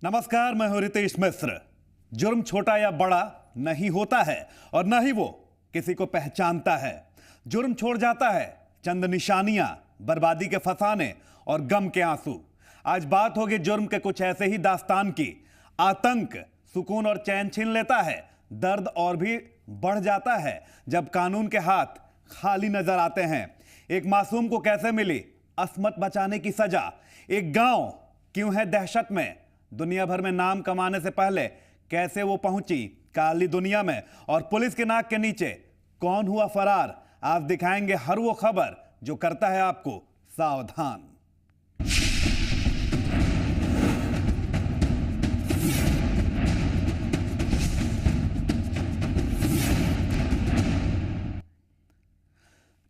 नमस्कार, मैं हूं रितेश मिश्र। जुर्म छोटा या बड़ा नहीं होता है और न ही वो किसी को पहचानता है। जुर्म छोड़ जाता है चंद निशानियां, बर्बादी के फसाने और गम के आंसू। आज बात होगी जुर्म के कुछ ऐसे ही दास्तान की। आतंक सुकून और चैन छीन लेता है, दर्द और भी बढ़ जाता है जब कानून के हाथ खाली नजर आते हैं। एक मासूम को कैसे मिली असमत बचाने की सजा? एक गांव क्यों है दहशत में? दुनिया भर में नाम कमाने से पहले कैसे वो पहुंची काली दुनिया में? और पुलिस के नाक के नीचे कौन हुआ फरार? आज दिखाएंगे हर वो खबर जो करता है आपको सावधान।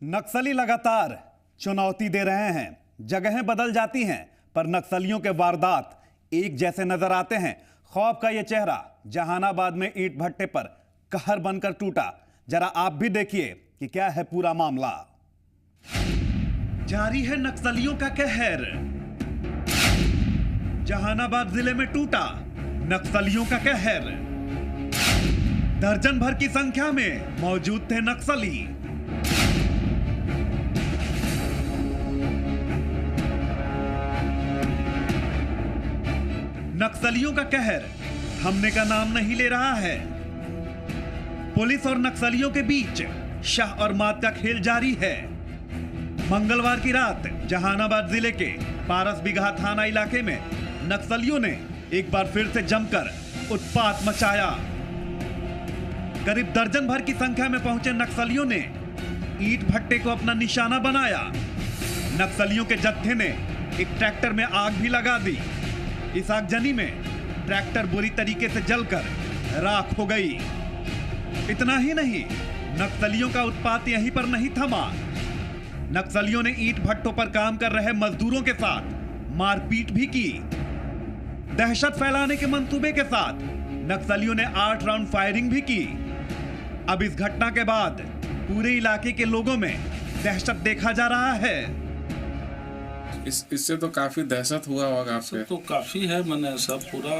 नक्सली लगातार चुनौती दे रहे हैं। जगहें बदल जाती हैं पर नक्सलियों के वारदात एक जैसे नजर आते हैं। खौफ का यह चेहरा जहानाबाद में ईंट भट्टे पर कहर बनकर टूटा। जरा आप भी देखिए कि क्या है पूरा मामला। जारी है नक्सलियों का कहर। जहानाबाद जिले में टूटा नक्सलियों का कहर। दर्जन भर की संख्या में मौजूद थे नक्सली। नक्सलियों का कहर थमने का नाम नहीं ले रहा है। पुलिस और नक्सलियों के बीच शाह और मात का खेल जारी है। मंगलवार की रात जहानाबाद जिले के पारस बिगहा थाना इलाके में नक्सलियों ने एक बार फिर से जमकर उत्पात मचाया। करीब दर्जन भर की संख्या में पहुंचे नक्सलियों ने ईंट भट्टे को अपना निशाना बनाया। नक्सलियों के जत्थे ने एक ट्रैक्टर में आग भी लगा दी। इस आगजनी में ट्रैक्टर बुरी तरीके से जलकर राख हो गई। इतना ही नहीं, नक्सलियों का उत्पात यहीं पर नहीं थमा। नक्सलियों ने ईंट भट्टों पर काम कर रहे मजदूरों के साथ मारपीट भी की। दहशत फैलाने के मंसूबे के साथ नक्सलियों ने 8 राउंड फायरिंग भी की। अब इस घटना के बाद पूरे इलाके के लोगों में दहशत देखा जा रहा है। इससे तो काफी दहशत हुआ होगा आपसे? तो काफी है, मैंने सब पूरा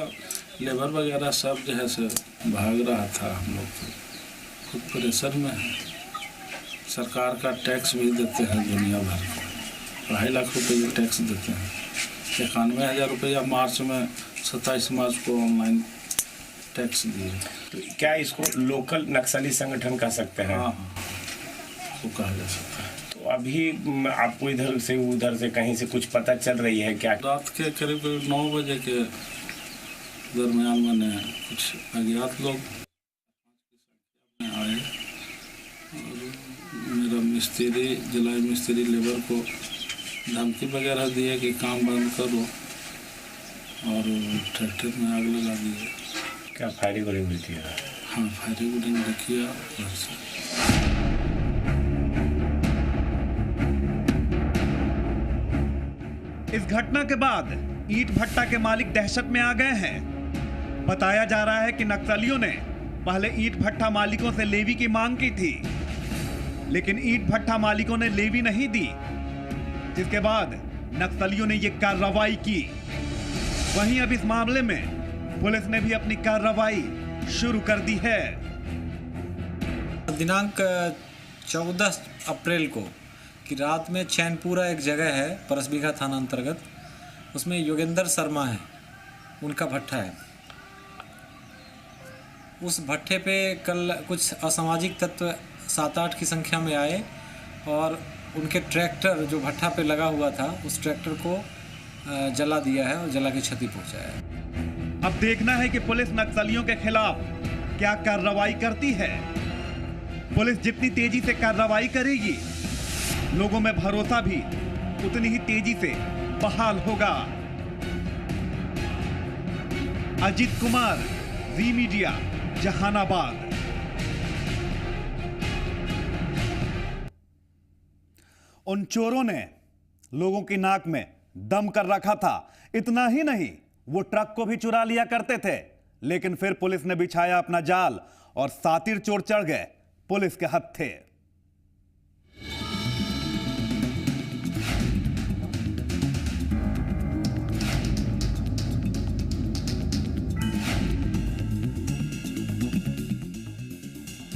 लेबर वगैरह सब जो है से भाग रहा था। हम लोग तो खुद प्रेशर में है। सरकार का टैक्स भी देते हैं दुनिया भर को, 2.5 लाख रुपये टैक्स देते हैं। 91,000 रुपया मार्च में 27 मार्च को ऑनलाइन टैक्स दिए। तो क्या इसको लोकल नक्सली संगठन कह सकते हैं? हाँ, वो कहा जा सकता है। तो अभी आपको इधर से उधर से कहीं से कुछ पता चल रही है क्या? रात के करीब 9 बजे के दरमियान मैंने कुछ अज्ञात लोग आए और मेरा मिस्त्री, जलाई मिस्त्री लेबर को धमकी वगैरह दिए कि काम बंद करो, और ट्रैक्टर में आग लगा दिए। क्या फायरिंग भी थी? हाँ, फायरिंग भी किया। इस घटना के बाद ईंट भट्टा के मालिक दहशत में आ गए हैं। बताया जा रहा है कि नक्सलियों ने पहले ईंट भट्टा मालिकों से लेवी की मांग की थी, लेकिन ईंट भट्टा मालिकों ने लेवी नहीं दी, जिसके बाद नक्सलियों ने यह कार्रवाई की। वहीं अब इस मामले में पुलिस ने भी अपनी कार्रवाई शुरू कर दी है। दिनांक 14 अप्रैल को कि रात में चैनपुरा एक जगह है परसबिघा थाना अंतर्गत, उसमें योगेंद्र शर्मा है, उनका भट्ठा है। उस भट्ठे पे कल कुछ असामाजिक तत्व 7-8 की संख्या में आए और उनके ट्रैक्टर जो भट्ठा पे लगा हुआ था उस ट्रैक्टर को जला दिया है और जला के क्षति पहुंचाया है। अब देखना है कि पुलिस नक्सलियों के खिलाफ क्या कार्रवाई करती है। पुलिस जितनी तेजी से कार्रवाई करेगी, लोगों में भरोसा भी उतनी ही तेजी से बहाल होगा। अजीत कुमार, जी मीडिया, जहानाबाद। उन चोरों ने लोगों की नाक में दम कर रखा था। इतना ही नहीं, वो ट्रक को भी चुरा लिया करते थे, लेकिन फिर पुलिस ने बिछाया अपना जाल और सातिर चोर चढ़ गए पुलिस के हत्थे।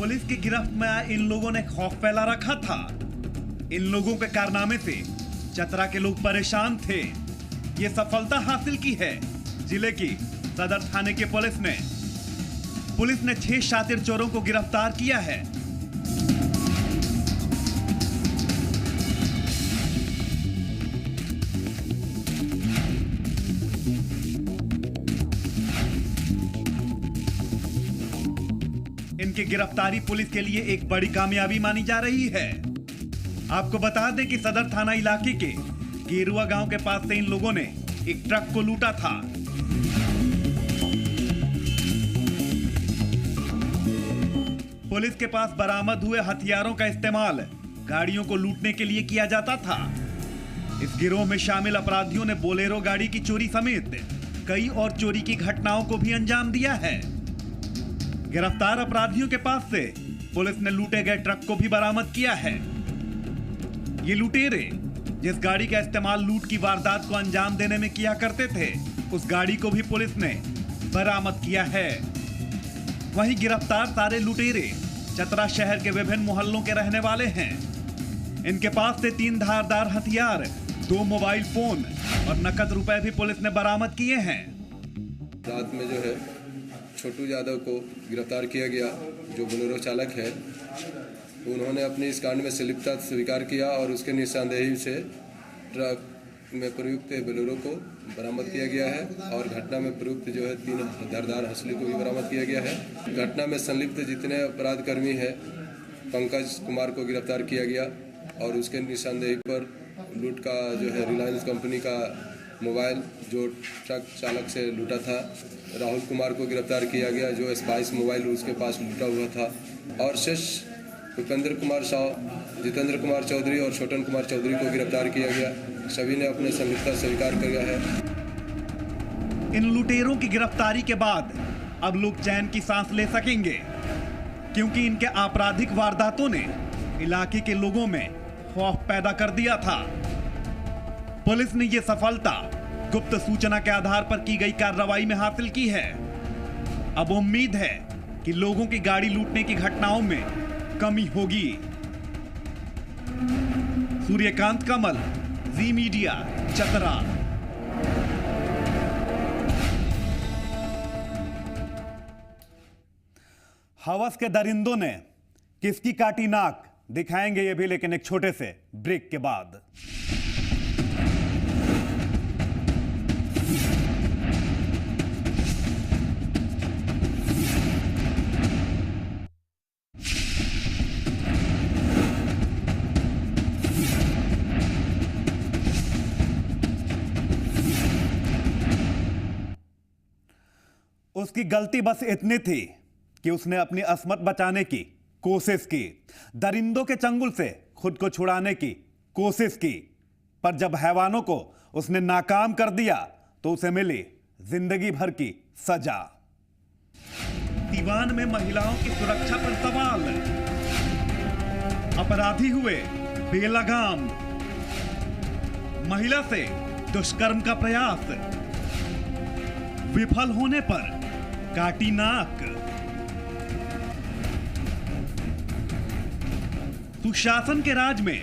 पुलिस की गिरफ्त में आए इन लोगों ने खौफ फैला रखा था। इन लोगों के कारनामे से चतरा के लोग परेशान थे। ये सफलता हासिल की है जिले की सदर थाने की पुलिस ने 6 शातिर चोरों को गिरफ्तार किया है। इनकी गिरफ्तारी पुलिस के लिए एक बड़ी कामयाबी मानी जा रही है। आपको बता दें कि सदर थाना इलाके के गेरुआ गांव के पास से इन लोगों ने एक ट्रक को लूटा था। पुलिस के पास बरामद हुए हथियारों का इस्तेमाल गाड़ियों को लूटने के लिए किया जाता था। इस गिरोह में शामिल अपराधियों ने बोलेरो गाड़ी की चोरी समेत कई और चोरी की घटनाओं को भी अंजाम दिया है। गिरफ्तार अपराधियों के पास से पुलिस ने लूटे गए ट्रक को भी बरामद किया है। ये लुटेरे जिस गाड़ी का इस्तेमाल लूट की वारदात को अंजाम देने में किया करते थे, उस गाड़ी को भी पुलिस ने बरामद किया है। वहीं गिरफ्तार सारे लुटेरे चतरा शहर के विभिन्न मोहल्लों के रहने वाले हैं। इनके पास से 3 धारदार हथियार, 2 मोबाइल फोन और नकद रुपए भी पुलिस ने बरामद किए हैं। रात में जो है छोटू यादव को गिरफ्तार किया गया, जो बोलेरो चालक है। उन्होंने अपनी इस कांड में संलिप्तता स्वीकार किया और उसके निशानदेही से ट्रक में प्रयुक्त बोलेरो को बरामद किया गया है और घटना में प्रयुक्त जो है 3 धारदार हंसली को भी बरामद किया गया है। घटना में संलिप्त जितने अपराधकर्मी हैं, पंकज कुमार को गिरफ्तार किया गया और उसके निशानदेही पर लूट का जो है रिलायंस कंपनी का मोबाइल जो ट्रक चालक से लूटा था, राहुल कुमार को गिरफ्तार किया गया जो स्पाइस मोबाइल उसके पास लूटा हुआ था। और शेष उपेंद्र कुमार साव, जितेंद्र कुमार चौधरी और छोटन कुमार चौधरी को गिरफ्तार किया गया। सभी ने अपने संलिप्तता स्वीकार किया है। इन लुटेरों की गिरफ्तारी के बाद अब लोग चैन की सांस ले सकेंगे, क्योंकि इनके आपराधिक वारदातों ने इलाके के लोगों में खौफ पैदा कर दिया था। पुलिस ने यह सफलता गुप्त सूचना के आधार पर की गई कार्रवाई में हासिल की है। अब उम्मीद है कि लोगों की गाड़ी लूटने की घटनाओं में कमी होगी। सूर्यकांत कमल, जी मीडिया, चतरा। हवस के दरिंदों ने किसकी काटी नाक, दिखाएंगे ये भी, लेकिन एक छोटे से ब्रेक के बाद। उसकी गलती बस इतनी थी कि उसने अपनी अस्मत बचाने की कोशिश की, दरिंदों के चंगुल से खुद को छुड़ाने की कोशिश की, पर जब हैवानों को उसने नाकाम कर दिया तो उसे मिली जिंदगी भर की सजा। दीवान में महिलाओं की सुरक्षा पर सवाल, अपराधी हुए बेलगाम, महिला से दुष्कर्म का प्रयास, विफल होने पर काटी नाक। सुशासन के राज में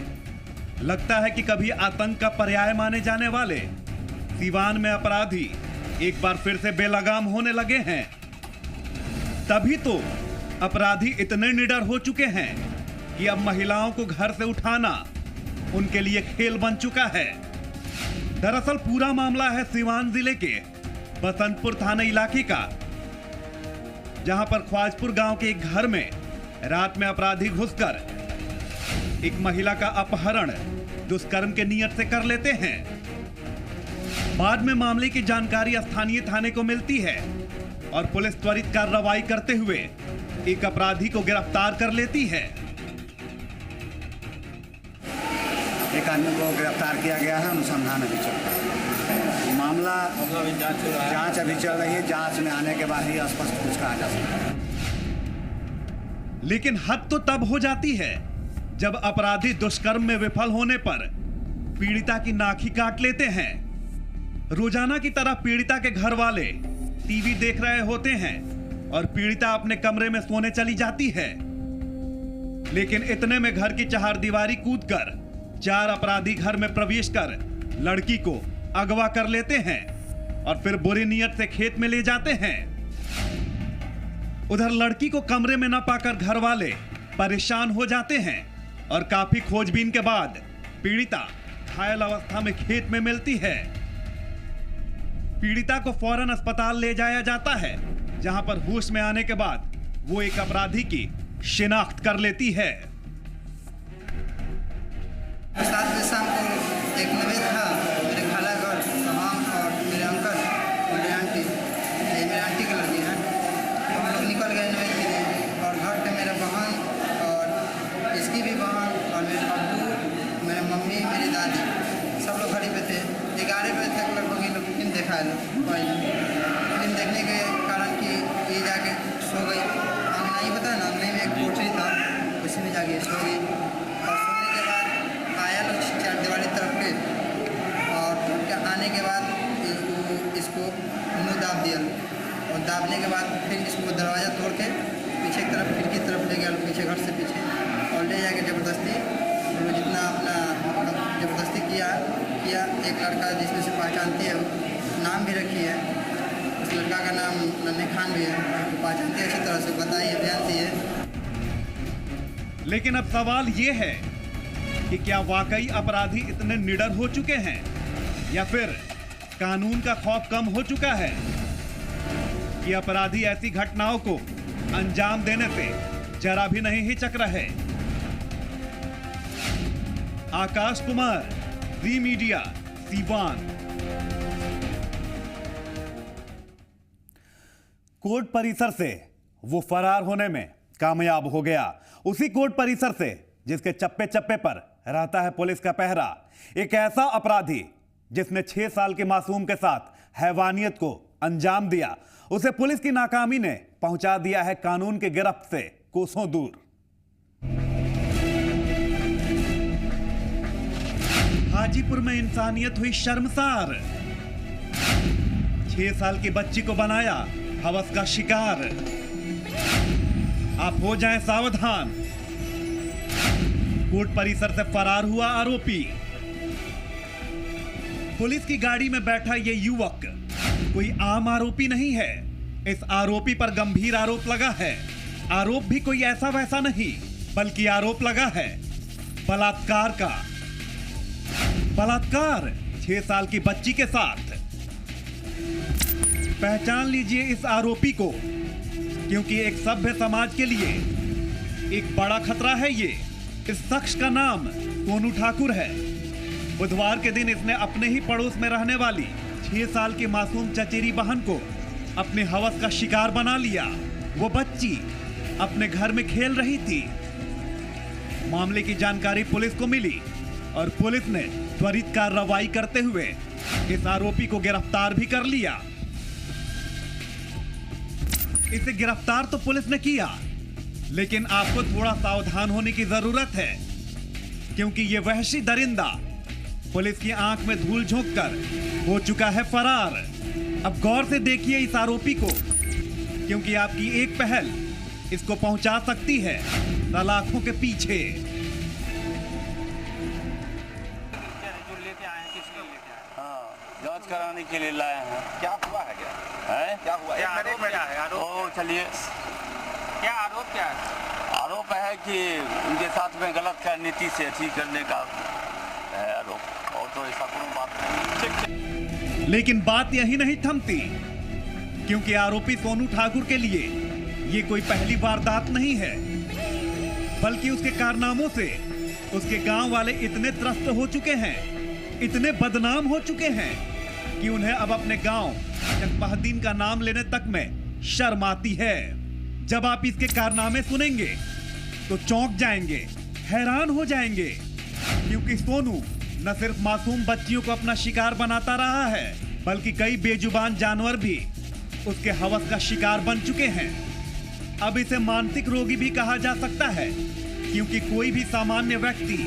लगता है कि कभी आतंक का पर्याय माने जाने वाले सीवान में अपराधी एक बार फिर से बेलगाम होने लगे हैं। तभी तो अपराधी इतने निडर हो चुके हैं कि अब महिलाओं को घर से उठाना उनके लिए खेल बन चुका है। दरअसल पूरा मामला है सीवान जिले के बसंतपुर थाना इलाके का, जहां पर ख्वाजपुर गांव के एक घर में रात में अपराधी घुसकर एक महिला का अपहरण दुष्कर्म के नियत से कर लेते हैं। बाद में मामले की जानकारी स्थानीय थाने को मिलती है और पुलिस त्वरित कार्रवाई करते हुए एक अपराधी को गिरफ्तार कर लेती है। एक आदमी को गिरफ्तार किया गया है, अनुसंधान अभी चल रहा है। मामला जांच अभी चल रही है, जांच में आने के बाद ही स्पष्ट कुछ कहा जा सकता है। लेकिन हद तो तब हो जाती है जब अपराधी दुष्कर्म में विफल होने पर पीड़िता की नाक ही काट लेते हैं। रोजाना की तरह पीड़िता के घर वाले टीवी देख रहे होते हैं और पीड़िता अपने कमरे में सोने चली जाती है। लेकिन इतने में घर की चहारदीवारी कूदकर 4 अपराधी घर में प्रवेश कर लड़की को अगवा कर लेते हैं और फिर बुरी नीयत से खेत में ले जाते हैं। उधर लड़की को कमरे में न पाकर घर वाले परेशान हो जाते हैं और काफी खोजबीन के बाद पीड़िता घायल अवस्था में खेत में मिलती है। पीड़िता को फौरन अस्पताल ले जाया जाता है, जहां पर होश में आने के बाद वो एक अपराधी की शिनाख्त कर लेती है। 7 बजे शाम को एक नवेद था मेरे खाला घर, तो हम और मेरे अंकल और मेरी आंटी, ये मेरी आंटी की लड़की है, तो हम लोग निकल गए नवेद के लिए। और घर पे मेरे बहन और इसकी भी बहन और मेरे अब्बू, मेरे मम्मी, मेरी दादी सब लोग घड़ी पे थे। 11 बजे तक लगभग ये लोग फिल्म देखा है। फिल्म देखने के कारण कि ये जाके सो गई। अंगना ही पता है ना, अंगने में एक कोठरी था, उसी में जाके सो गई। और सोने के बाद आया लोग चहारदीवारी तरफ के, और तरफ के आने के बाद इसको मुँह दाब दिया। और दाबने के बाद फिर इसको दरवाज़ा तोड़ के पीछे की तरफ, खिड़की तरफ ले गया, पीछे घर से पीछे, और ले जाके ज़बरदस्ती जितना अपना ज़बरदस्ती किया। एक लड़का जिसमें से पहचानती है, नाम भी रखी है, उस लड़का का नाम नन्हे खान भी है, तो पहचानती है अच्छी तरह से, बताइए जानती है। लेकिन अब सवाल ये है कि क्या वाकई अपराधी इतने निडर हो चुके हैं या फिर कानून का खौफ कम हो चुका है कि अपराधी ऐसी घटनाओं को अंजाम देने से जरा भी नहीं हिचक रहे। आकाश कुमार, ज़ी मीडिया, सीवान। कोर्ट परिसर से वो फरार होने में कामयाब हो गया। उसी कोर्ट परिसर से जिसके चप्पे चप्पे पर रहता है पुलिस का पहरा, एक ऐसा अपराधी जिसने 6 साल के मासूम के साथ हैवानियत को अंजाम दिया, उसे पुलिस की नाकामी ने पहुंचा दिया है कानून के गिरफ्त से कोसों दूर। हाजीपुर में इंसानियत हुई शर्मसार। 6 साल की बच्ची को बनाया हवस का शिकार। आप हो जाएं सावधान। कोर्ट परिसर से फरार हुआ आरोपी। पुलिस की गाड़ी में बैठा ये युवक कोई आम आरोपी नहीं है। इस आरोपी पर गंभीर आरोप लगा है। आरोप भी कोई ऐसा वैसा नहीं, बल्कि आरोप लगा है बलात्कार का। बलात्कार 6 साल की बच्ची के साथ। पहचान लीजिए इस आरोपी को, क्योंकि एक सभ्य समाज के लिए एक बड़ा खतरा है ये। इस शख्स का नाम सोनू ठाकुर है। बुधवार के दिन इसने अपने ही पड़ोस में रहने वाली 6 साल की मासूम चचेरी बहन को अपने हवस का शिकार बना लिया। वो बच्ची अपने घर में खेल रही थी। मामले की जानकारी पुलिस को मिली और पुलिस ने त्वरित कार्रवाई करते हुए इस आरोपी को गिरफ्तार भी कर लिया। इसे गिरफ्तार तो पुलिस ने किया, लेकिन आपको थोड़ा सावधान होने की जरूरत है, क्योंकि ये वहशी दरिंदा पुलिस की आंख में धूल झोंक कर हो चुका है फरार। अब गौर से देखिए इस आरोपी को, क्योंकि आपकी एक पहल इसको पहुंचा सकती है सलाखों के पीछे। जांच कराने के लिए लाए हैं। क्या हुआ है? क्या हुआ? क्या आरोप क्या है? ओ चलिए, क्या आरोप क्या है? आरोप है कि उनके साथ में गलत नीति से ठीक करने का है आरोप, और तो ऐसा कोई बात नहीं। लेकिन बात यही नहीं थमती, क्योंकि आरोपी सोनू ठाकुर के लिए ये कोई पहली वारदात नहीं है, बल्कि उसके कारनामों से उसके गांव वाले इतने त्रस्त हो चुके हैं, इतने बदनाम हो चुके हैं कि उन्हें अब अपने गांव चकबहदीन का नाम लेने तक में शर्म आती है। जब आप इसके कारनामे सुनेंगे तो चौंक जाएंगे, हैरान हो जाएंगे, क्योंकि सोनू न सिर्फ मासूम बच्चियों को अपना शिकार बनाता रहा है, बल्कि कई बेजुबान जानवर भी उसके हवस का शिकार बन चुके हैं। अब इसे मानसिक रोगी भी कहा जा सकता है, क्योंकि कोई भी सामान्य व्यक्ति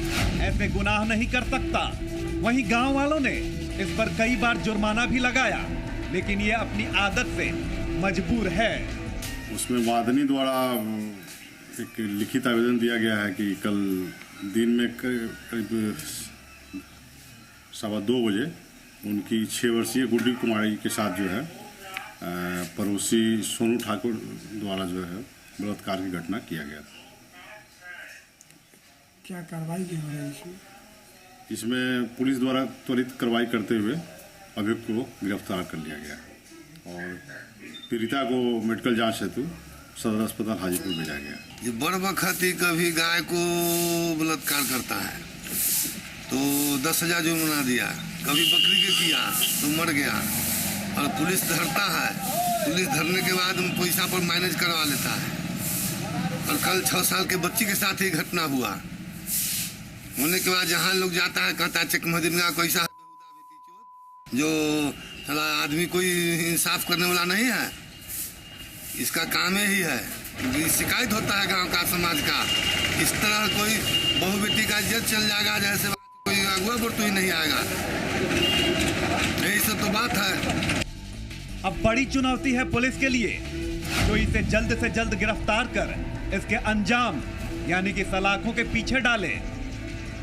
ऐसे गुनाह नहीं कर सकता। वहीं गांव वालों ने इस पर कई बार जुर्माना भी लगाया, लेकिन ये अपनी आदत से मजबूर है। उसमें वादनी द्वारा एक लिखित आवेदन दिया गया है कि कल दिन में करीब 2:15 बजे उनकी 6 वर्षीय गुड्डी कुमारी के साथ जो है पड़ोसी सोनू ठाकुर द्वारा जो है बलात्कार की घटना किया गया था। क्या कार्रवाई की हो रही है इसमें पुलिस द्वारा त्वरित कार्रवाई करते हुए अभियुक्त को गिरफ्तार कर लिया गया और पीड़िता को मेडिकल जांच हेतु सदर अस्पताल हाजीपुर भेजा गया। ये बड़बखती कभी गाय को बलात्कार करता है तो 10,000 जुर्माना दिया, कभी बकरी के किया तो मर गया और पुलिस धरता है, पुलिस धरने के बाद पैसा पर मैनेज करवा लेता है। और कल 6 साल के बच्ची के साथ ही घटना हुआ, होने के बाद जहाँ लोग जाता है कहता है चेक मदीना कैसा जो साला आदमी कोई इंसाफ करने वाला नहीं है, इसका काम ही है। शिकायत होता है गांव का समाज का, इस तरह कोई बहू बेटी का इज्जत चल जाएगा जैसे कोई अगुआ बर्तू ही नहीं आएगा, यही सब तो बात है। अब बड़ी चुनौती है पुलिस के लिए, जो इसे जल्द से जल्द गिरफ्तार कर इसके अंजाम यानी कि सलाखों के पीछे डाले,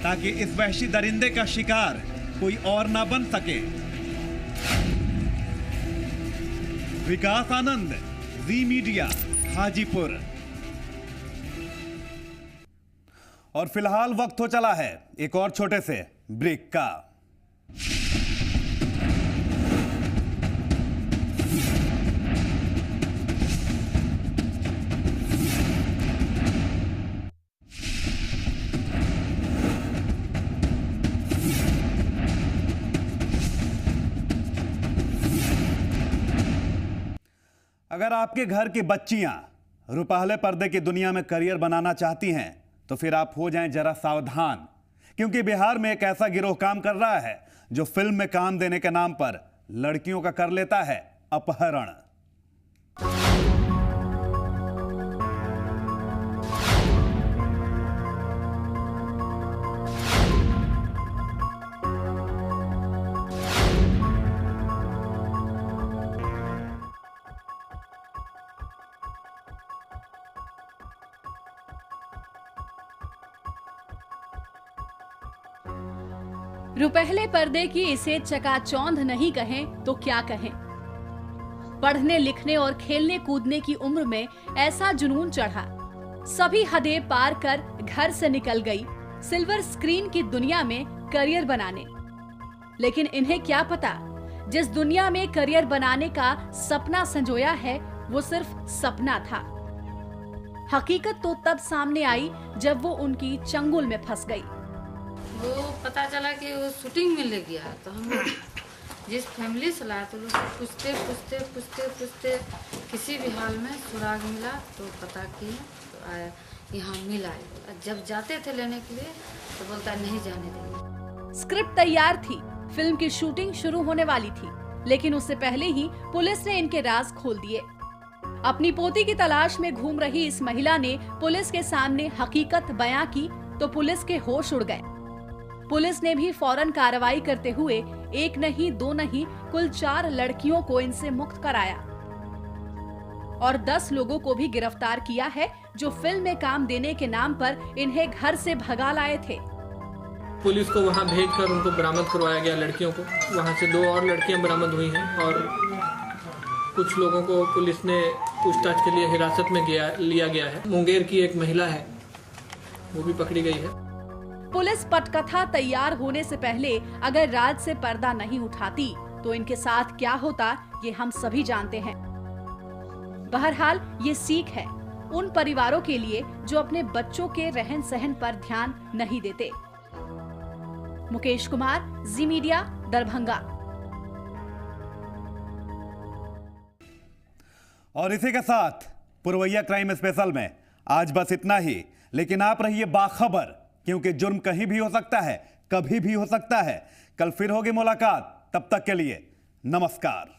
ताकि इस वहशी दरिंदे का शिकार कोई और ना बन सके। विकास आनंद, जी मीडिया, हाजीपुर। और फिलहाल वक्त हो चला है एक और छोटे से ब्रेक का। अगर आपके घर की बच्चियां रुपहले पर्दे की दुनिया में करियर बनाना चाहती हैं तो फिर आप हो जाएं जरा सावधान, क्योंकि बिहार में एक ऐसा गिरोह काम कर रहा है जो फिल्म में काम देने के नाम पर लड़कियों का कर लेता है अपहरण। रुपहले पर्दे की इसे चकाचौंध नहीं कहें तो क्या कहें। पढ़ने लिखने और खेलने कूदने की उम्र में ऐसा जुनून चढ़ा, सभी हदें पार कर घर से निकल गई सिल्वर स्क्रीन की दुनिया में करियर बनाने। लेकिन इन्हें क्या पता, जिस दुनिया में करियर बनाने का सपना संजोया है वो सिर्फ सपना था। हकीकत तो तब सामने आई जब वो उनकी चंगुल में फंस गई। वो पता चला कि वो शूटिंग में ले गया, तो हम जिस फैमिली से लाया तो लोग पूछते पूछते पूछते पूछते किसी भी हाल में सुराग मिला तो पता किए तो आया यहाँ मिला। जब जाते थे लेने के लिए तो बोलता नहीं जाने देंगे। स्क्रिप्ट तैयार थी, फिल्म की शूटिंग शुरू होने वाली थी, लेकिन उससे पहले ही पुलिस ने इनके राज खोल दिए। अपनी पोती की तलाश में घूम रही इस महिला ने पुलिस के सामने हकीकत बयां की तो पुलिस के होश उड़ गए। पुलिस ने भी फौरन कार्रवाई करते हुए एक नहीं दो नहीं कुल 4 लड़कियों को इनसे मुक्त कराया और 10 लोगों को भी गिरफ्तार किया है जो फिल्म में काम देने के नाम पर इन्हें घर से भगा लाए थे। पुलिस को वहां भेजकर उनको बरामद करवाया गया लड़कियों को। वहां से 2 और लड़कियां बरामद हुई हैं और कुछ लोगों को पुलिस ने पूछताछ के लिए हिरासत में लिया गया है। मुंगेर की एक महिला है, वो भी पकड़ी गई है। पुलिस पटकथा तैयार होने से पहले अगर राज से पर्दा नहीं उठाती तो इनके साथ क्या होता ये हम सभी जानते हैं। बहरहाल ये सीख है उन परिवारों के लिए जो अपने बच्चों के रहन सहन पर ध्यान नहीं देते। मुकेश कुमार, जी मीडिया, दरभंगा। और इसी के साथ पुरवैया क्राइम स्पेशल में आज बस इतना ही, लेकिन आप रहिए बाखबर, क्योंकि जुर्म कहीं भी हो सकता है, कभी भी हो सकता है। कल फिर होगी मुलाकात, तब तक के लिए नमस्कार।